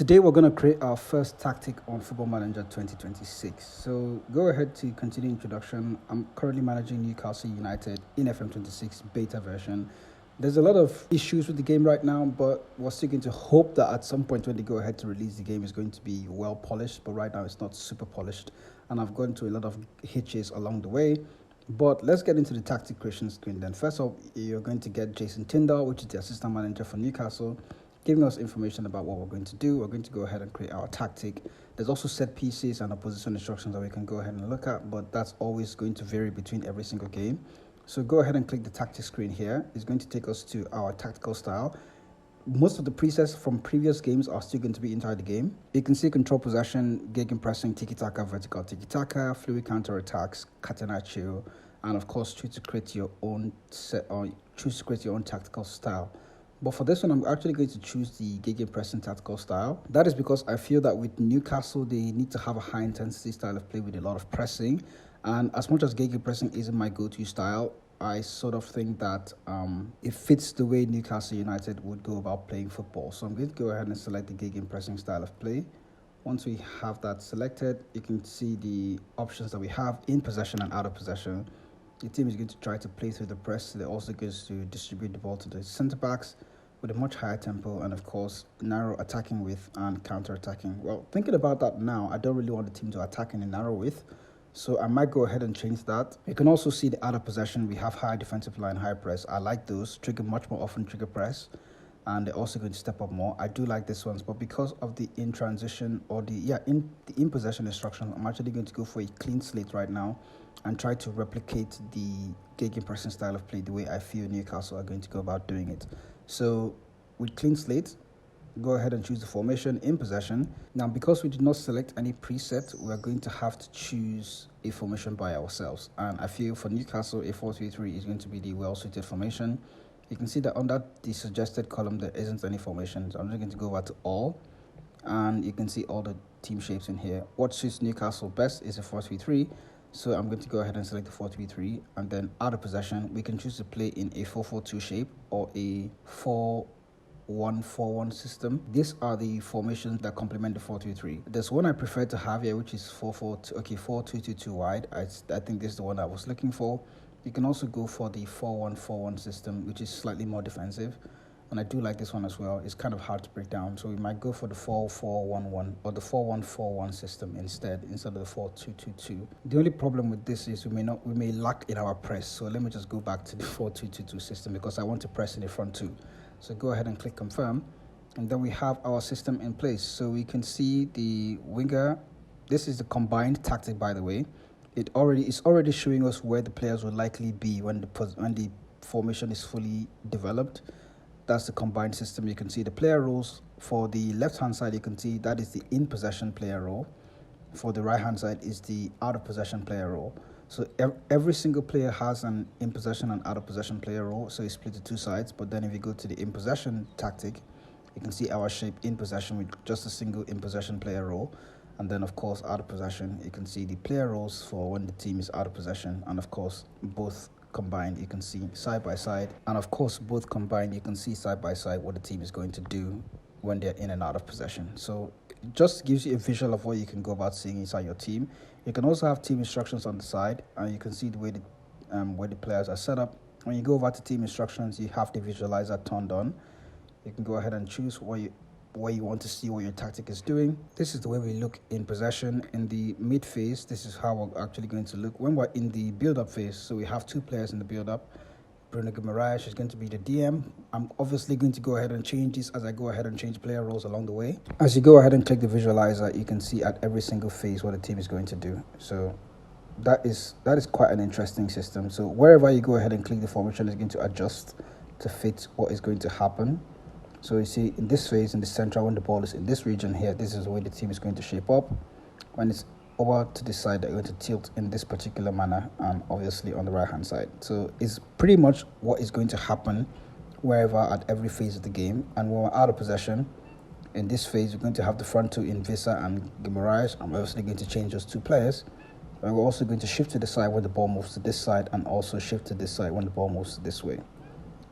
Today we're going to create our first tactic on Football Manager 2026. So go ahead to continue introduction. I'm currently managing Newcastle United in FM26 beta version. There's a lot of issues with the game right now, but we're still going to hope that at some point when they go ahead to release the game is going to be well polished, but right now it's not super polished. And I've gone to a lot of hitches along the way. But let's get into the tactic creation screen then. First off, you're going to get Jason Tyndall, which is the assistant manager for Newcastle, giving us information about what we're going to do. We're going to go ahead and create our tactic. There's also set pieces and opposition instructions that we can go ahead and look at, but that's always going to vary between every single game. So go ahead and click the tactic screen here. It's going to take us to our tactical style. Most of the presets from previous games are still going to be inside the game. You can see control possession, gegenpressing, tiki-taka, vertical tiki-taka, fluid counter-attacks, catenaccio, and of course choose to create your own tactical style. But for this one, I'm actually going to choose the gegenpressing tactical style. That is because I feel that with Newcastle, they need to have a high intensity style of play with a lot of pressing. And as much as gegenpressing isn't my go-to style, I sort of think that it fits the way Newcastle United would go about playing football. So I'm going to go ahead and select the gegenpressing style of play. Once we have that selected, you can see the options that we have in possession and out of possession. The team is going to try to play through the press. They're also going to distribute the ball to the centre-backs with a much higher tempo and, of course, narrow attacking width and counter-attacking. Well, thinking about that now, I don't really want the team to attack in a narrow width, so I might go ahead and change that. You can also see the out of possession. We have high defensive line, high press. I like those. Trigger much more often, trigger press, and they're also going to step up more. I do like this ones, but because of the in transition or in possession instruction, I'm actually going to go for a clean slate right now and try to replicate the gegenpressing style of play the way I feel Newcastle are going to go about doing it. So with clean slate, go ahead and choose the formation in possession. Now, because we did not select any preset, we're going to have to choose a formation by ourselves. And I feel for Newcastle, a 4-3-3 is going to be the well-suited formation. You can see that under the suggested column, there isn't any formation. So I'm just going to go over to all, and you can see all the team shapes in here. What suits Newcastle best is a 4-3-3. So I'm going to go ahead and select the 4-3-3, and then out of possession, we can choose to play in a 4-4-2 shape or a 4-1-4-1 system. These are the formations that complement the 4-3-3. There's one I prefer to have here, which is 4-2-2-2 wide. I think this is the one I was looking for. You can also go for the 4-1-4-1 system, which is slightly more defensive. And I do like this one as well. It's kind of hard to break down. So we might go for the 4-4-1-1 or the 4-1-4-1 system instead of the 4-2-2-2. The only problem with this is we may lack in our press. So let me just go back to the 4-2-2-2 system because I want to press in the front too. So go ahead and click confirm. And then we have our system in place. So we can see the winger. This is the combined tactic, by the way. It's already showing us where the players will likely be when the formation is fully developed. That's the combined system. You can see the player roles. For the left-hand side, you can see that is the in-possession player role. For the right-hand side is the out-of-possession player role. So every single player has an in-possession and out-of-possession player role, so it's split to two sides. But then if you go to the in-possession tactic, you can see our shape in possession with just a single in-possession player role. And then, of course, out of possession, you can see the player roles for when the team is out of possession. And, of course, both combined, you can see side by side, and of course both combined, you can see side by side what the team is going to do when they're in and out of possession. So it just gives you a visual of what you can go about seeing inside your team. You can also have team instructions on the side, and you can see the way where the players are set up. When you go over to team instructions, you have the visualizer turned on. You can go ahead and choose where you want to see what your tactic is doing. This is the way we look in possession. In the mid phase, this is how we're actually going to look when we're in the build-up phase. So we have two players in the build-up. Bruno Guimaraes is going to be the DM. I'm obviously going to go ahead and change this as I go ahead and change player roles along the way. As you go ahead and click the visualizer, you can see at every single phase what the team is going to do. So that is quite an interesting system. So wherever you go ahead and click the formation, is going to adjust to fit what is going to happen. So you see in this phase, in the center, when the ball is in this region here, this is the way the team is going to shape up. When it's over to this side, they're going to tilt in this particular manner, and obviously on the right hand side. So it's pretty much what is going to happen wherever at every phase of the game. And when we're out of possession, in this phase, we're going to have the front two in Visa and Guimaraes. I'm obviously going to change those two players. And we're also going to shift to the side when the ball moves to this side, and also shift to this side when the ball moves this way.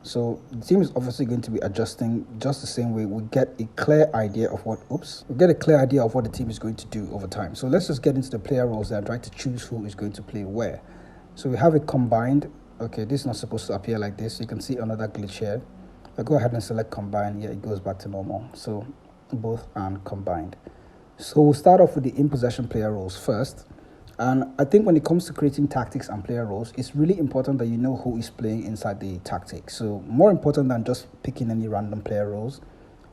So the team is obviously going to be adjusting just the same way. We get a clear idea of what the team is going to do over time. So let's just get into the player roles and try to choose who is going to play where. So we have it combined. Okay, this is not supposed to appear like this. You can see another glitch here. If I go ahead and select combine, yeah, it goes back to normal. So both and combined. So we'll start off with the in possession player roles first. And I think when it comes to creating tactics and player roles, it's really important that you know who is playing inside the tactic. So more important than just picking any random player roles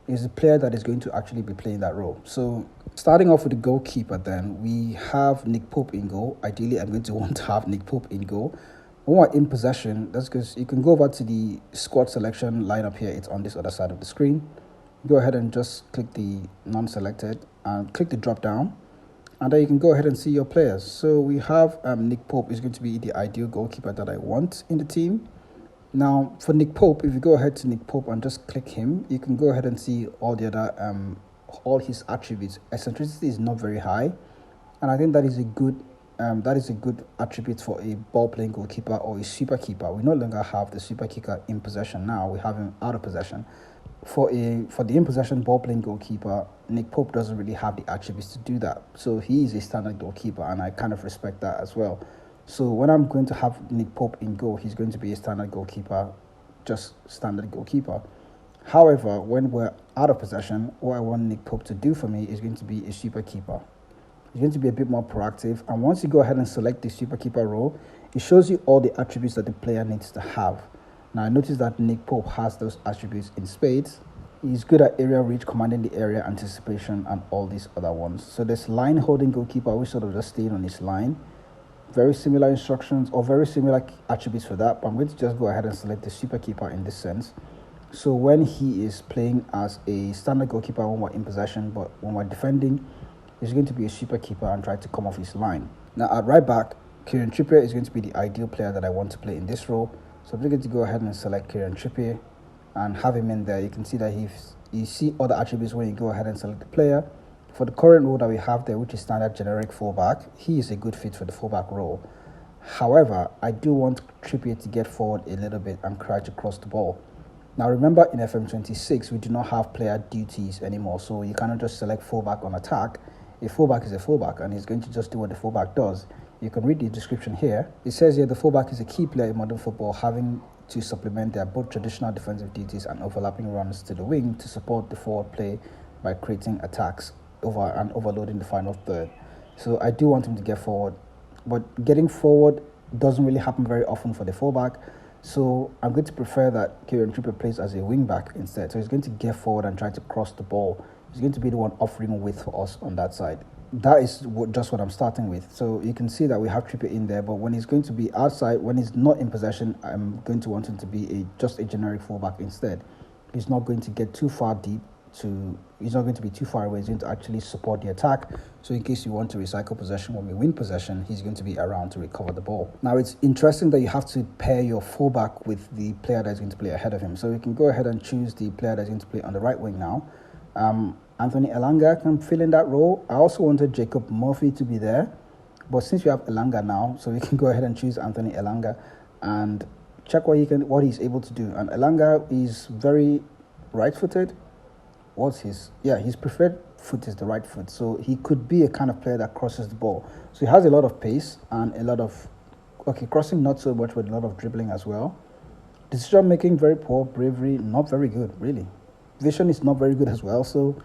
is the player that is going to actually be playing that role. So starting off with the goalkeeper then, we have Nick Pope in goal. Ideally, I'm going to want to have Nick Pope in goal. When we're in possession, that's because you can go over to the squad selection lineup here. It's on this other side of the screen. Go ahead and just click the non-selected and click the drop down. And then you can go ahead and see your players. So we have Nick Pope is going to be the ideal goalkeeper that I want in the team. Now, for Nick Pope, if you go ahead to Nick Pope and just click him, you can go ahead and see all the other, all his attributes. Eccentricity is not very high, and I think that is a good attribute for a ball-playing goalkeeper or a super keeper. We no longer have the super kicker in possession now. We have him out of possession. For the in possession ball playing goalkeeper, Nick Pope doesn't really have the attributes to do that. So he is a standard goalkeeper, and I kind of respect that as well. So when I'm going to have Nick Pope in goal, he's going to be a standard goalkeeper, just standard goalkeeper. However, when we're out of possession, what I want Nick Pope to do for me is going to be a super keeper. He's going to be a bit more proactive, and once you go ahead and select the super keeper role, it shows you all the attributes that the player needs to have. Now, I noticed that Nick Pope has those attributes in spades. He's good at area reach, commanding the area, anticipation, and all these other ones. So this line holding goalkeeper, we sort of just staying on his line. Very similar instructions or very similar attributes for that. But I'm going to just go ahead and select the super keeper in this sense. So when he is playing as a standard goalkeeper when we're in possession, but when we're defending, he's going to be a super keeper and try to come off his line. Now at right back, Kieran Trippier is going to be the ideal player that I want to play in this role. So I'm going to go ahead and select Kieran Trippier and have him in there. You can see that you see other attributes when you go ahead and select the player. For the current role that we have there, which is standard generic fullback, he is a good fit for the fullback role. However, I do want Trippier to get forward a little bit and try to cross the ball. Now remember, in FM26, we do not have player duties anymore, so you cannot just select fullback on attack. A fullback is a fullback, and he's going to just do what the fullback does. You can read the description here. It says here the fullback is a key player in modern football, having to supplement their both traditional defensive duties and overlapping runs to the wing to support the forward play by creating attacks over and overloading the final third. So I do want him to get forward, but getting forward doesn't really happen very often for the fullback. So I'm going to prefer that Kieran Trippier plays as a wing back instead. So he's going to get forward and try to cross the ball. He's going to be the one offering width for us on that side. That is just what I'm starting with. So you can see that we have Trippier in there, but when he's going to be outside, when he's not in possession, I'm going to want him to be just a generic fullback instead. He's not going to get too far deep. He's not going to be too far away. He's going to actually support the attack. So in case you want to recycle possession when we win possession, he's going to be around to recover the ball. Now it's interesting that you have to pair your fullback with the player that's going to play ahead of him. So you can go ahead and choose the player that's going to play on the right wing now. Anthony Elanga can fill in that role. I also wanted Jacob Murphy to be there, but since we have Elanga now, so we can go ahead and choose Anthony Elanga and check what he's able to do. And Elanga is very right-footed. His preferred foot is the right foot, so he could be a kind of player that crosses the ball. So he has a lot of pace and a lot of crossing not so much, but a lot of dribbling as well. Decision making very poor, bravery not very good really. Vision is not very good as well. So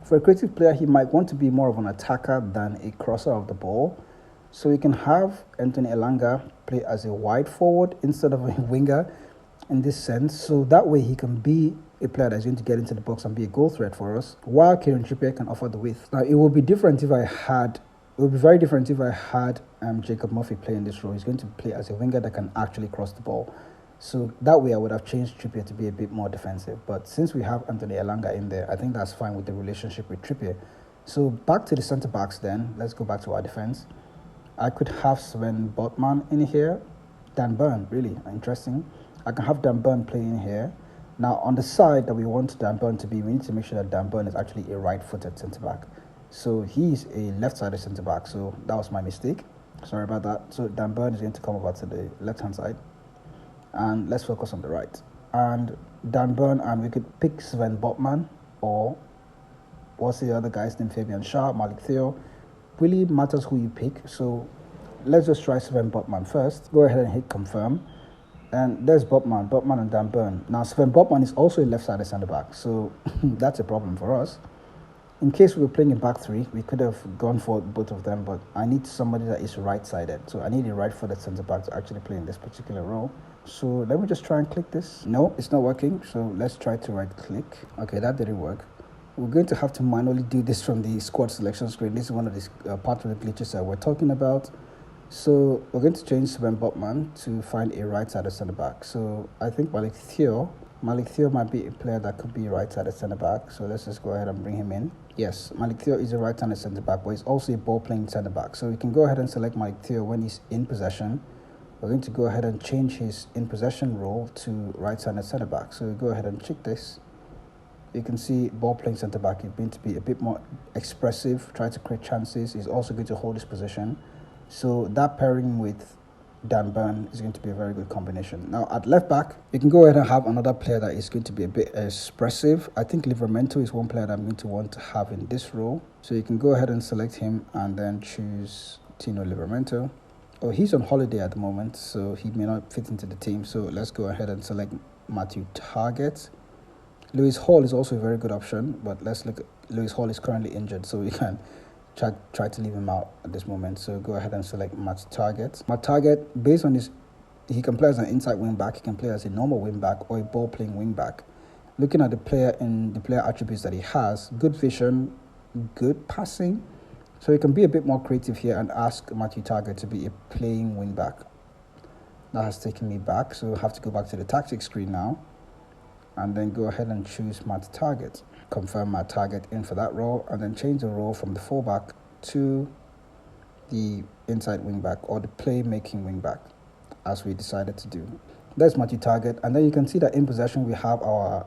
for a creative player, he might want to be more of an attacker than a crosser of the ball. So we can have Anthony Elanga play as a wide forward instead of a winger in this sense. So that way he can be a player that's going to get into the box and be a goal threat for us, while Kieran Trippier can offer the width. Now it would be very different if I had Jacob Murphy play in this role. He's going to play as a winger that can actually cross the ball. So that way I would have changed Trippier to be a bit more defensive. But since we have Anthony Elanga in there, I think that's fine with the relationship with Trippier. So back to the centre-backs then. Let's go back to our defence. I could have Sven Botman in here. Dan Burn, really interesting. I can have Dan Burn play in here. Now on the side that we want Dan Burn to be, we need to make sure that Dan Burn is actually a right-footed centre-back. So he's a left-sided centre-back, so that was my mistake. Sorry about that. So Dan Burn is going to come over to the left-hand side. And let's focus on the right. and Dan Burn, and we could pick Sven Botman or what's the other guy's name, Fabian Schär, Malik Theo. Really matters who you pick. So let's just try Sven Botman first. Go ahead and hit confirm. And there's Botman and Dan Burn. Now Sven Botman is also a left-sided centre-back, so that's a problem for us. In case we were playing in back three, we could have gone for both of them, but I need somebody that is right-sided. So I need a right-footed centre-back to actually play in this particular role. So let me just try and click this. No, it's not working, so let's try to right-click. Okay, that didn't work. We're going to have to manually do this from the squad selection screen. This is one of the part of the glitches that we're talking about. So we're going to change Sven Botman to find a right-sided centre-back. So I think Malik Theo might be a player that could be right-sided centre-back. So let's just go ahead and bring him in. Yes, Malik Theo is a right-handed centre-back, but he's also a ball-playing centre-back. So we can go ahead and select Malik Theo when he's in possession. We're going to go ahead and change his in-possession role to right-handed centre-back. So we go ahead and check this. You can see ball-playing centre-back is going to be a bit more expressive, try to create chances. He's also going to hold his position. So that pairing with Dan Burn is going to be a very good combination. Now at left back, you can go ahead and have another player that is going to be a bit expressive. I think Livramento is one player that I'm going to want to have in this role. So you can go ahead and select him and then choose Tino Livramento. Oh, he's on holiday at the moment, so he may not fit into the team. So let's go ahead and select Matthew Target. Lewis Hall is also a very good option, but let's look at Lewis Hall is currently injured, so we can try to leave him out at this moment. So go ahead and select Matt Target. Matt Target, based on his, he can play as an inside wing back, he can play as a normal wing back or a ball playing wing back. Looking at the player and the player attributes that he has, good vision, good passing. So he can be a bit more creative here and ask Matthew Target to be a playing wing back. That has taken me back, so I have to go back to the tactics screen now. And then go ahead and choose Matt Target. Confirm Matt Target in for that role, and then change the role from the fullback to the inside wing back or the playmaking wing back, as we decided to do. There's Matthew Target, and then you can see that in possession we have our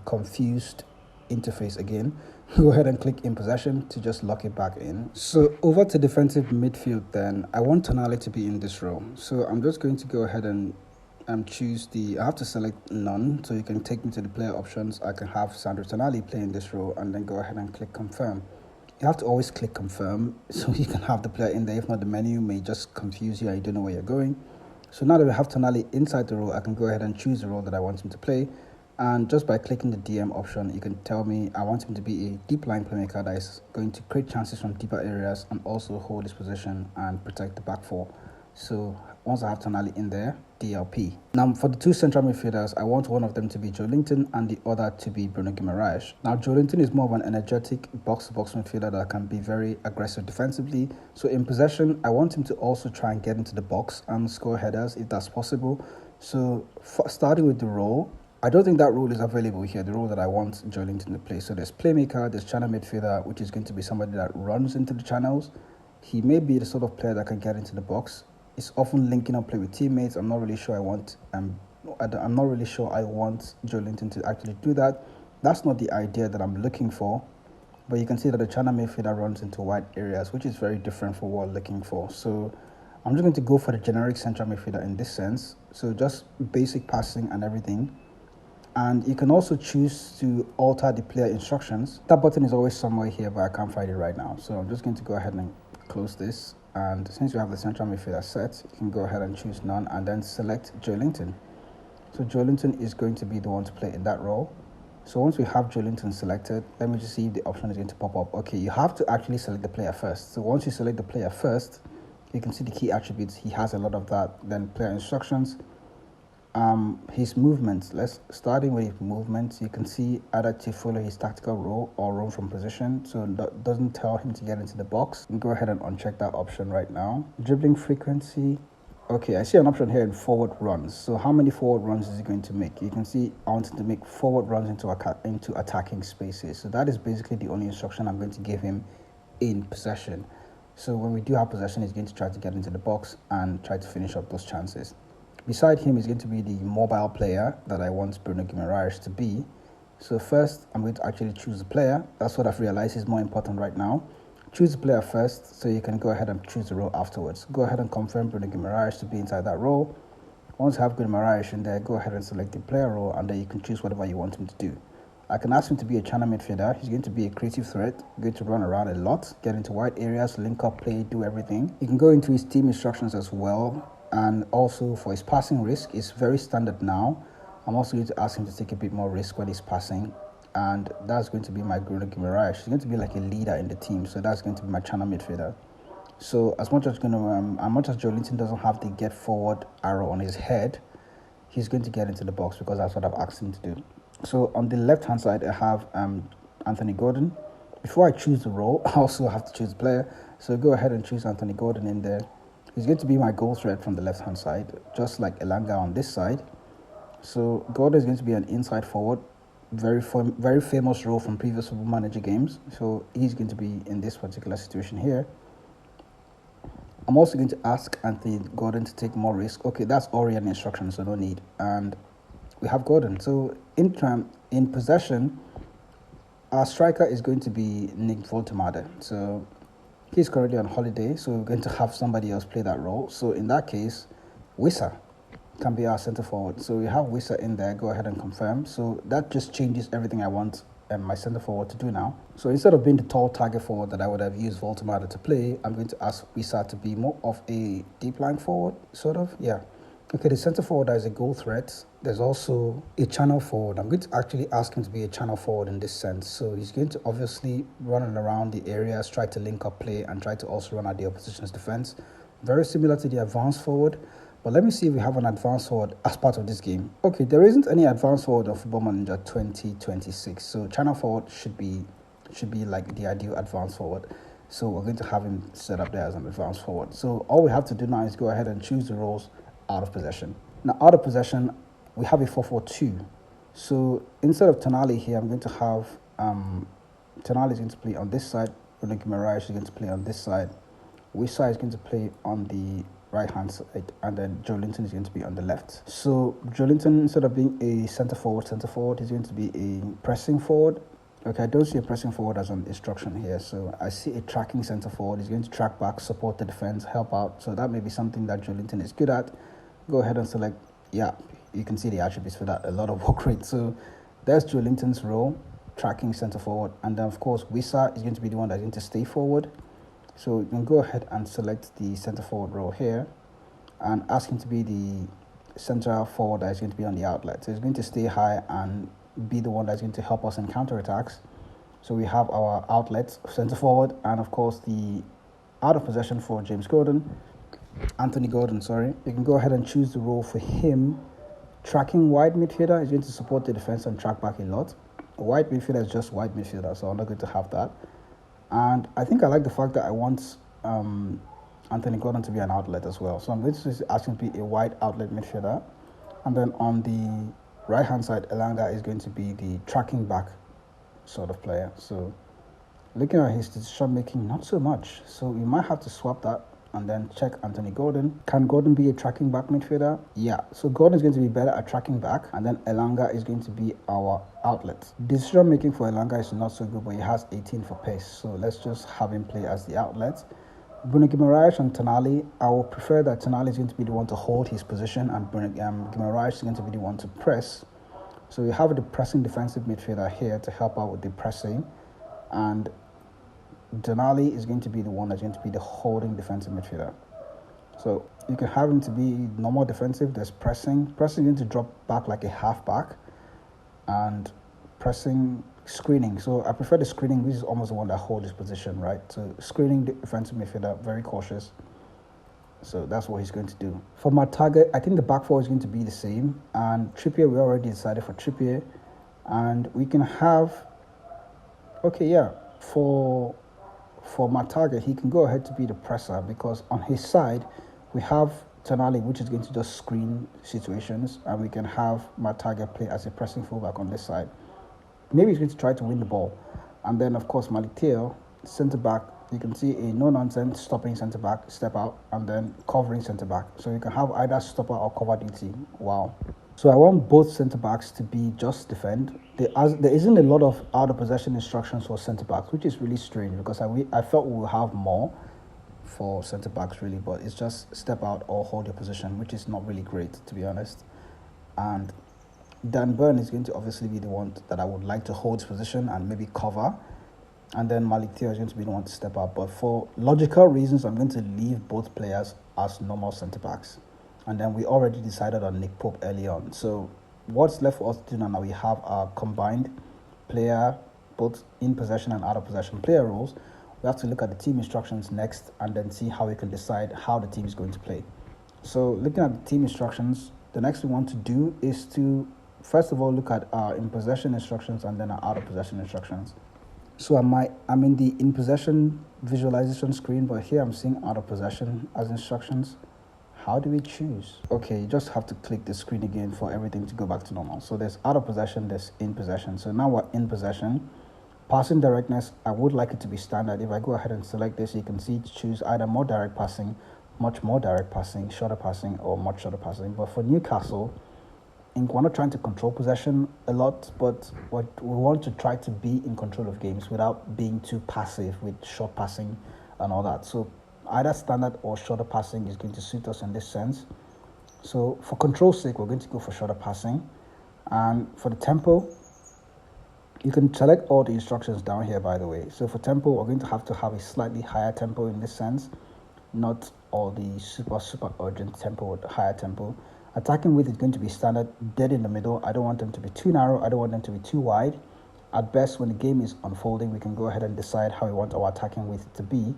confused interface again. Go ahead and click in possession to just lock it back in. So over to defensive midfield then, I want Tonali to be in this role. So I'm just going to go ahead and choose I have to select none, so you can take me to the player options. I can have Sandro Tonali play in this role and then go ahead and click confirm. You have to always click confirm so you can have the player in there. If not, the menu may just confuse you and you don't know where you're going. So now that we have Tonali inside the role, I can go ahead and choose the role that I want him to play. And just by clicking the DM option, you can tell me I want him to be a deep line playmaker that is going to create chances from deeper areas and also hold his position and protect the back four. So once I have Tonali in there, DLP. Now for the two central midfielders, I want one of them to be Joelinton and the other to be Bruno Guimaraes. Now Joelinton is more of an energetic box-to-box midfielder that can be very aggressive defensively. So in possession, I want him to also try and get into the box and score headers if that's possible. So starting with the role, I don't think that role is available here, the role that I want Joelinton to play. So there's playmaker, there's channel midfielder, which is going to be somebody that runs into the channels. He may be the sort of player that can get into the box. It's often linking up play with teammates. I'm not really sure I want Joelinton to actually do that. That's not the idea that I'm looking for. But you can see that the channel midfielder runs into wide areas, which is very different for what I'm looking for. So I'm just going to go for the generic central midfielder in this sense. So just basic passing and everything. And you can also choose to alter the player instructions. That button is always somewhere here, but I can't find it right now. So I'm just going to go ahead and close this. And since you have the central midfielder set, you can go ahead and choose none and then select Joelinton. So Joelinton is going to be the one to play in that role. So once we have Joelinton selected, let me just see if the option is going to pop up. Okay, you have to actually select the player first. So once you select the player first, you can see the key attributes. He has a lot of that. Then player instructions. His movements, starting with his movements, you can see either to follow his tactical role or roam from position, so that doesn't tell him to get into the box. You can go ahead and uncheck that option right now. Dribbling frequency, okay, I see an option here in forward runs. So how many forward runs is he going to make? You can see I want him to make forward runs into attacking spaces. So that is basically the only instruction I'm going to give him in possession. So when we do have possession, he's going to try to get into the box and try to finish up those chances. Beside him is going to be the mobile player that I want Bruno Guimaraes to be. So first, I'm going to actually choose the player. That's what I've realized is more important right now. Choose the player first, so you can go ahead and choose the role afterwards. Go ahead and confirm Bruno Guimaraes to be inside that role. Once you have Guimaraes in there, go ahead and select the player role, and then you can choose whatever you want him to do. I can ask him to be a channel midfielder. He's going to be a creative threat, going to run around a lot, get into wide areas, link up play, do everything. You can go into his team instructions as well, and also for his passing risk, it's very standard now. I'm also going to ask him to take a bit more risk when he's passing, and that's going to be my Bruno Guimaraes. He's going to be like a leader in the team, so that's going to be my channel midfielder. So as much as Joelinton doesn't have the get forward arrow on his head, he's going to get into the box because that's what I've asked him to do. So on the left hand side, I have Anthony Gordon. Before I choose the role, I also have to choose the player. So go ahead and choose Anthony Gordon in there. He's going to be my goal threat from the left hand side, just like Elanga on this side. So Gordon is going to be an inside forward, very famous role from previous Football Manager games. So he's going to be in this particular situation here. I'm also going to ask Anthony Gordon to take more risk. Okay, that's already an instruction, so no need. And we have Gordon. So in possession, our striker is going to be Nick Voltemade. So he's currently on holiday, so we're going to have somebody else play that role. So in that case, Wissa can be our centre forward. So we have Wissa in there. Go ahead and confirm. So that just changes everything I want my centre forward to do now. So instead of being the tall target forward that I would have used Voltemade to play, I'm going to ask Wissa to be more of a deep line forward, sort of. Yeah. Okay, the centre forward is a goal threat. There's also a channel forward. I'm going to actually ask him to be a channel forward in this sense. So he's going to obviously run around the areas, try to link up play, and try to also run at the opposition's defense. Very similar to the advanced forward. But let me see if we have an advanced forward as part of this game. Okay, there isn't any advanced forward of Football Manager 2026. So channel forward should be like the ideal advanced forward. So we're going to have him set up there as an advanced forward. So all we have to do now is go ahead and choose the roles out of possession. Now out of possession, we have a 4-4-2. So instead of Tonali here, I'm going to have Tonali is going to play on this side. Bruno Guimaraes is going to play on this side. Wissa is going to play on the right hand side, and then Joelinton is going to be on the left. So Joelinton, instead of being a centre forward, he's going to be a pressing forward. Okay, I don't see a pressing forward as an instruction here, so I see a tracking centre forward. He's going to track back, support the defense, help out. So that may be something that Joelinton is good at. Go ahead and select. Yeah, you can see the attributes for that. A lot of work rate. So there's Joelinton's role, tracking centre forward, and then of course Wissa is going to be the one that's going to stay forward. So you can go ahead and select the centre forward role here and ask him to be the centre forward that is going to be on the outlet. So he's going to stay high and be the one that's going to help us in counter-attacks. So we have our outlet, centre forward, and of course the out of possession for Anthony Gordon, sorry. You can go ahead and choose the role for him. Tracking wide midfielder is going to support the defense and track back a lot. A wide midfielder is just wide midfielder, so I'm not going to have that. And I think I like the fact that I want Anthony Gordon to be an outlet as well. So I'm going to ask him to be a wide outlet midfielder. And then on the right-hand side, Elanga is going to be the tracking back sort of player. So looking at his decision-making, not so much. So we might have to swap that and then check Anthony Gordon. Can Gordon be a tracking back midfielder? Yeah, so Gordon is going to be better at tracking back, and then Elanga is going to be our outlet. Decision making for Elanga is not so good, but he has 18 for pace, so let's just have him play as the outlet. Bruno Guimaraes and Tonali, I will prefer that Tonali is going to be the one to hold his position, and Bruno Guimaraes is going to be the one to press. So we have the pressing defensive midfielder here to help out with the pressing, and Tonali is going to be the one that's going to be the holding defensive midfielder. So you can have him to be normal defensive. There's pressing. Pressing is going to drop back like a half-back, and pressing, screening. So I prefer the screening, which is almost the one that holds his position, right? So screening the defensive midfielder, very cautious. So that's what he's going to do. For my target, I think the back four is going to be the same. And Trippier, we already decided for Trippier. And we can have, okay, yeah, for my target, he can go ahead to be the presser, because on his side, we have Tonali, which is going to just screen situations, and we can have my target play as a pressing fullback on this side. Maybe he's going to try to win the ball. And then, of course, Malik Thiel, centre-back, you can see a no-nonsense stopping centre-back, step out, and then covering centre-back. So you can have either stopper or cover duty. Wow. So I want both centre-backs to be just defend. There isn't a lot of out-of-possession instructions for centre-backs, which is really strange, because I felt we will have more. for centre backs really, but it's just step out or hold your position, which is not really great, to be honest. And Dan Burn is going to obviously be the one that I would like to hold his position and maybe cover. And then Malik Theo is going to be the one to step up. But for logical reasons, I'm going to leave both players as normal centre backs. And then we already decided on Nick Pope early on. So what's left for us to do now? We have our combined player, both in possession and out of possession player roles. We have to look at the team instructions next and then see how we can decide how the team is going to play. So looking at the team instructions, the next thing we want to do is to first of all look at our in possession instructions and then our out of possession instructions. So I'm in the in possession visualization screen, but here I'm seeing out of possession as instructions. How do we choose? Okay, you just have to click the screen again for everything to go back to normal. So there's out of possession, there's in possession. So now we're in possession. Passing directness, I would like it to be standard. If I go ahead and select this, you can see to choose either more direct passing, much more direct passing, shorter passing, or much shorter passing. But for Newcastle, we're not trying to control possession a lot, but what we want to try to be in control of games without being too passive with short passing and all that. So either standard or shorter passing is going to suit us in this sense. So for control's sake, we're going to go for shorter passing. And for the tempo, you can select all the instructions down here, by the way. So for tempo, we're going to have a slightly higher tempo in this sense, not all the super urgent tempo with higher tempo. Attacking width is going to be standard, dead in the middle. I don't want them to be too narrow. I don't want them to be too wide. At best, when the game is unfolding, we can go ahead and decide how we want our attacking width to be.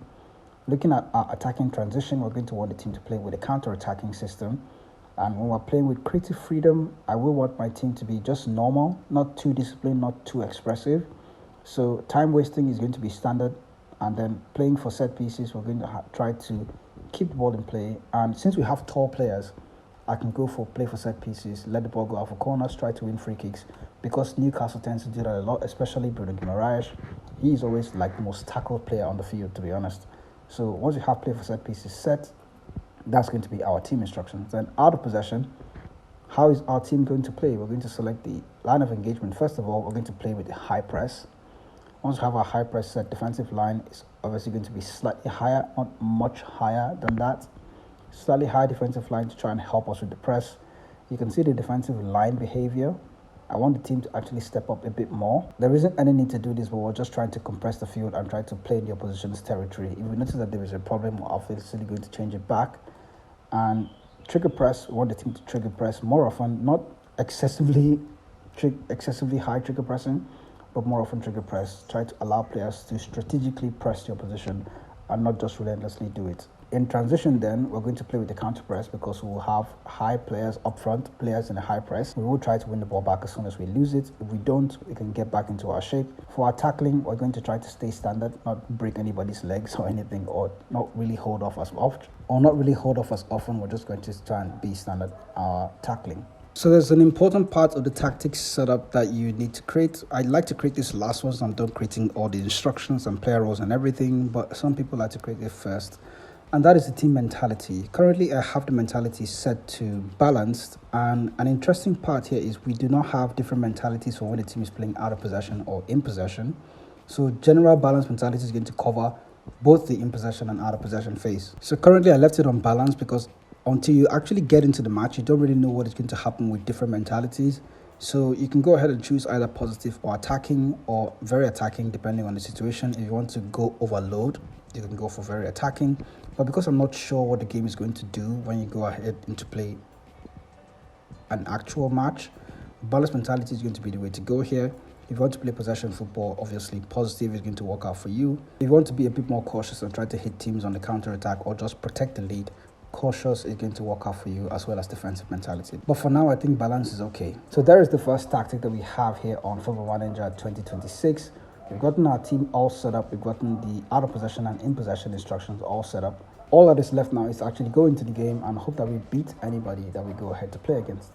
Looking at our attacking transition, we're going to want the team to play with a counter-attacking system. And when we're playing with creative freedom, I will want my team to be just normal, not too disciplined, not too expressive. So time wasting is going to be standard. And then playing for set pieces, we're going to try to keep the ball in play. And since we have tall players, I can go for play for set pieces, let the ball go out for corners, try to win free kicks. Because Newcastle tends to do that a lot, especially Bruno Guimaraes. He's always like the most tackled player on the field, to be honest. So once you have play for set pieces set, that's going to be our team instructions. Then out of possession, how is our team going to play? We're going to select the line of engagement. First of all, we're going to play with the high press. Once we have our high press set, defensive line is obviously going to be slightly higher, not much higher than that. Slightly higher defensive line to try and help us with the press. You can see the defensive line behavior. I want the team to actually step up a bit more. There isn't any need to do this, but we're just trying to compress the field and try to play in the opposition's territory. If we notice that there is a problem, we're obviously going to change it back. And trigger press, we want the team to trigger press more often, not excessively high trigger pressing, but more often trigger press. Try to allow players to strategically press your position and not just relentlessly do it. In transition then, we're going to play with the counter press because we will have high players up front, players in a high press. We will try to win the ball back as soon as we lose it. If we don't, we can get back into our shape. For our tackling, we're going to try to stay standard, not break anybody's legs or anything, or not really hold off as often. We're just going to try and be standard tackling. So there's an important part of the tactics setup that you need to create. I like to create this last one, so I'm done creating all the instructions and player roles and everything, but some people like to create it first. And that is the team mentality. Currently, I have the mentality set to balanced. And an interesting part here is we do not have different mentalities for when the team is playing out of possession or in possession. So general balanced mentality is going to cover both the in possession and out of possession phase. So currently, I left it on balance because until you actually get into the match, you don't really know what is going to happen with different mentalities. So you can go ahead and choose either positive or attacking or very attacking depending on the situation. If you want to go overload, you can go for very attacking. But because I'm not sure what the game is going to do when you go ahead into play an actual match, balanced mentality is going to be the way to go here. If you want to play possession football, obviously positive is going to work out for you. If you want to be a bit more cautious and try to hit teams on the counter attack or just protect the lead, cautious is going to work out for you, as well as defensive mentality. But for now, I think balance is okay. So there is the first tactic that we have here on Football Manager 2026. We've gotten our team all set up. We've gotten the out of possession and in possession instructions all set up. All that is left now is to actually go into the game and hope that we beat anybody that we go ahead to play against.